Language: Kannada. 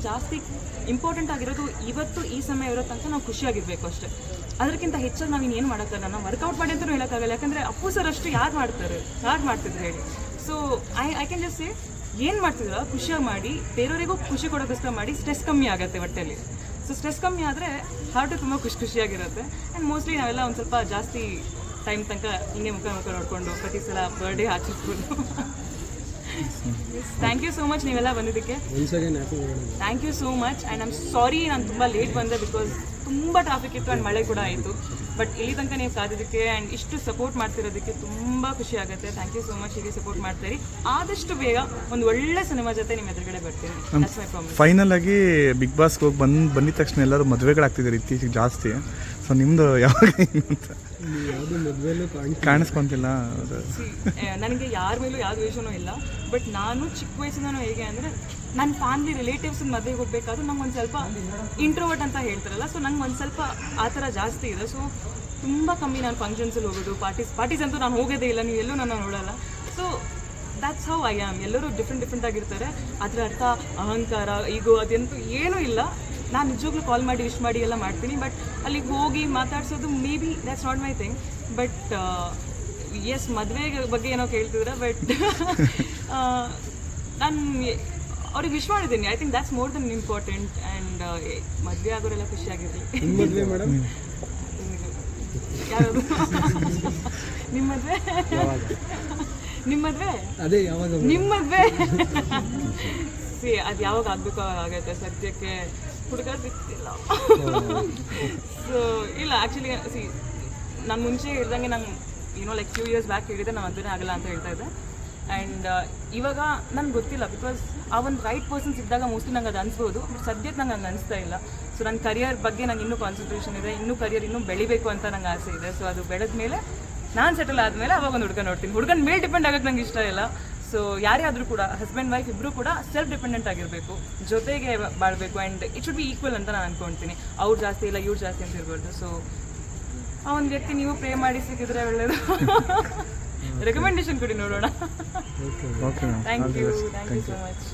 ಜಾಸ್ತಿ ಇಂಪಾರ್ಟೆಂಟ್ ಆಗಿರೋದು ಇವತ್ತು ಈ ಸಮಯ ಇರೋ ತನಕ ನಾವು ಖುಷಿಯಾಗಿರಬೇಕು ಅಷ್ಟೇ. ಅದಕ್ಕಿಂತ ಹೆಚ್ಚಾಗಿ ನಾವು ಇನ್ನೇನು ಮಾಡೋಕ್ಕಲ್ಲ. ನಾವು ವರ್ಕೌಟ್ ಮಾಡಿ ಅಂತಲೂ ಹೇಳೋಕ್ಕಾಗಲ್ಲ, ಯಾಕಂದರೆ ಅಪ್ಪು ಸರ್ ಅಷ್ಟು ಯಾರು ಮಾಡ್ತಿದ್ರು ಹೇಳಿ. So I can just say, ಏನು ಮಾಡ್ತಿದ್ರ ಖುಷಿಯಾಗಿ ಮಾಡಿ, ಬೇರೆಯವರಿಗೂ ಖುಷಿ ಕೊಡೋಕ್ಕೋಸ್ಕರ ಮಾಡಿ. ಸ್ಟ್ರೆಸ್ ಕಮ್ಮಿ ಆಗುತ್ತೆ ಹೊಟ್ಟೆಲಿ. ಸೊ ಸ್ಟ್ರೆಸ್ ಕಮ್ಮಿ ಆದರೆ ಹಾರ್ಟು ತುಂಬ ಖುಷಿಯಾಗಿರುತ್ತೆ. ಆ್ಯಂಡ್ ಮೋಸ್ಟ್ಲಿ ನಾವೆಲ್ಲ ಒಂದು ಸ್ವಲ್ಪ ಜಾಸ್ತಿ ಟೈಮ್ ತನಕ ಹಿಂಗೆ ಮುಖ ನೋಡ್ಕೊಂಡು ಪ್ರತಿ ಸಲ ಬರ್ಡೇ ಆಚರಿಸ್ಬೋದು. ಥ್ಯಾಂಕ್ ಯು ಸೋ ಮಚ್ ನೀವೆಲ್ಲ ಬಂದಿದ್ದಕ್ಕೆ. Thank you so much. And I'm sorry ನಾನು ತುಂಬ ಲೇಟ್ ಬಂದೆ, ಬಿಕಾಸ್ ತುಂಬ ಟ್ರಾಫಿಕ್ ಇತ್ತು ಆ್ಯಂಡ್ ಮಳೆ ಕೂಡ ಆಯಿತು. ಬಟ್ ಇಲ್ಲಿ ತನಕ ನೀವು ಕಾದಿದ್ದಕ್ಕೆ ಆ್ಯಂಡ್ ಇಷ್ಟು ಸಪೋರ್ಟ್ ಮಾಡ್ತಿರೋದಕ್ಕೆ ತುಂಬ ಖುಷಿ ಆಗುತ್ತೆ. Thank you so much. ಹೀಗೆ ಸಪೋರ್ಟ್ ಮಾಡ್ತೀರಿ. ಆದಷ್ಟು ಬೇಗ ಒಂದು ಒಳ್ಳೆ ಸಿನಿಮಾ ಜೊತೆ ನಿಮ್ಮ ಎದುರುಗಡೆ ಬರ್ತೀನಿ. That's my promise. ಫೈನಲ್ ಆಗಿ ಬಿಗ್ ಬಾಸ್ಗೆ ಹೋಗಿ ಬಂದಿದ ತಕ್ಷಣ ಎಲ್ಲರೂ ಮದುವೆಗಳಾಗ್ತಿದ್ದಾರೆ ಇತ್ತೀಚೆಗೆ ಜಾಸ್ತಿ. ಸೊ ನಿಮ್ಮದು ಯಾವಾಗ ಅಂತ ಕಾಣಿಸ್ಕೊಂತಿಲ್ಲ. ನನಗೆ ಯಾರ ಮೇಲೂ ಯಾವ್ದು ವಿಷಯನೂ ಇಲ್ಲ. ಬಟ್ ನಾನು ಚಿಕ್ಕ ವಯಸ್ಸಿಂದನೂ ಹೇಗೆ ಅಂದರೆ ನನ್ನ ಫ್ಯಾಮಿಲಿ ರಿಲೇಟಿವ್ಸ್ ಮದುವೆಗೆ ಹೋಗ್ಬೇಕಾದ್ರೂ ನಂಗೆ ಒಂದು ಸ್ವಲ್ಪ ಇಂಟ್ರೋವರ್ಟ್ ಅಂತ ಹೇಳ್ತಾರಲ್ಲ, ಸೊ ನಂಗೆ ಒಂದು ಸ್ವಲ್ಪ ಆ ಥರ ಜಾಸ್ತಿ ಇದೆ. ಸೊ ತುಂಬ ಕಮ್ಮಿ ನಾನು ಫಂಕ್ಷನ್ಸಲ್ಲಿ ಹೋಗೋದು. ಪಾರ್ಟೀಸ್ ಅಂತೂ ನಾನು ಹೋಗೋದೇ ಇಲ್ಲ, ನೀವು ಎಲ್ಲೂ ನನ್ನ ನೋಡೋಲ್ಲ. So that's how I am. ಎಲ್ಲರೂ ಡಿಫ್ರೆಂಟ್ ಆಗಿರ್ತಾರೆ. ಅದರ ಅರ್ಥ ಅಹಂಕಾರ, ಈಗೋ ಅದಂತೂ ಏನೂ ಇಲ್ಲ. ನಾನು ನಿಜವಾಗ್ಲೂ ಕಾಲ್ ಮಾಡಿ ವಿಶ್ ಮಾಡಿ ಎಲ್ಲ ಮಾಡ್ತೀನಿ. ಬಟ್ ಅಲ್ಲಿಗೆ ಹೋಗಿ ಮಾತಾಡ್ಸೋದು maybe that's not my thing. But yes, ಮದುವೆ ಬಗ್ಗೆ ಏನೋ ಕೇಳ್ತಿದ್ರೆ, ಬಟ್ ನಾನು ಅವ್ರಿಗೆ ವಿಶ್ ಮಾಡಿದ್ದೀನಿ. I think that's more than important. And ಮದುವೆ ಆಗೋರೆಲ್ಲ ಖುಷಿಯಾಗಿರಲಿ. ಯಾರು ನಿಮ್ಮ ಮದುವೆ? ನಿಮ್ಮ ಮದುವೆ ಸಿ ಅದು ಯಾವಾಗ ಆಗಬೇಕು ಆಗತ್ತೆ. ಸದ್ಯಕ್ಕೆ ಹುಡುಗ ಸಿಗ್ತಿಲ್ಲ. ಸೊ ಇಲ್ಲ, ಆ್ಯಕ್ಚುಲಿ ಸಿ ನಾನು ಮುಂಚೆ ಹೇಳ್ದಂಗೆ ನಂಗೆ ಲೈಕ್ ಫ್ಯೂ ಇಯರ್ಸ್ ಬ್ಯಾಕ್ ಹೇಳಿದೆ ನಾನು ಮದುವೆ ಆಗಲ್ಲ ಅಂತ ಹೇಳ್ತಾ ಇದ್ದೆ. ಆ್ಯಂಡ್ ಇವಾಗ ನನಗೆ ಗೊತ್ತಿಲ್ಲ, ಬಿಕಾಸ್ ಆ ಒಂದು ರೈಟ್ ಪರ್ಸನ್ಸ್ ಇದ್ದಾಗ ಮೋಸ್ಟ್ಲಿ ನಂಗೆ ಅದು ಅನಿಸ್ಬೋದು. ಬಟ್ ಸದ್ಯಕ್ಕೆ ನಂಗೆ ಹಂಗೆ ಅನಿಸ್ತಾ ಇಲ್ಲ. ಸೊ ನನ್ನ ಕರಿಯರ್ ಬಗ್ಗೆ ನಂಗೆ ಇನ್ನೂ ಕಾನ್ಸಂಟ್ರೇಷನ್ ಇದೆ. ಕರಿಯರ್ ಇನ್ನೂ ಬೆಳಿಬೇಕು ಅಂತ ನಂಗೆ ಆಸೆ ಇದೆ. ಸೊ ಅದು ಬೆಳೆದ ಮೇಲೆ ನಾನು ಸೆಟಲ್ ಆದಮೇಲೆ ಅವಾಗ ಒಂದು ಹುಡುಗ ನೋಡ್ತೀನಿ. ಹುಡುಗನ ಮೇಲೆ ಡಿಪೆಂಡ್ ಆಗೋಕ್ಕೆ ನಂಗೆ ಇಷ್ಟ ಇಲ್ಲ. ಸೊ ಯಾರೇ ಆದರೂ ಕೂಡ ಹಸ್ಬೆಂಡ್ ವೈಫ್ ಇಬ್ಬರು ಕೂಡ ಸೆಲ್ಫ್ ಡಿಪೆಂಡೆಂಟ್ ಆಗಿರಬೇಕು, ಜೊತೆಗೆ ಬಾಳಬೇಕು. And it should be equal ಅಂತ ನಾನು ಅನ್ಕೊಳ್ತೀನಿ. ಅವ್ರು ಜಾಸ್ತಿ ಇಲ್ಲ ಇವ್ರು ಜಾಸ್ತಿ ಅಂತ ಇರ್ಬಾರ್ದು. ಸೊ ಆ ಒಂದು ವ್ಯಕ್ತಿ ನೀವು ಪ್ರೇ ಮಾಡಿ ಸಿಕ್ಕಿದ್ರೆ ಒಳ್ಳೆಯದು. ರೆಕಮೆಂಡೇಶನ್ ಕೊಡಿ, ನೋಡೋಣ. Thank you so much.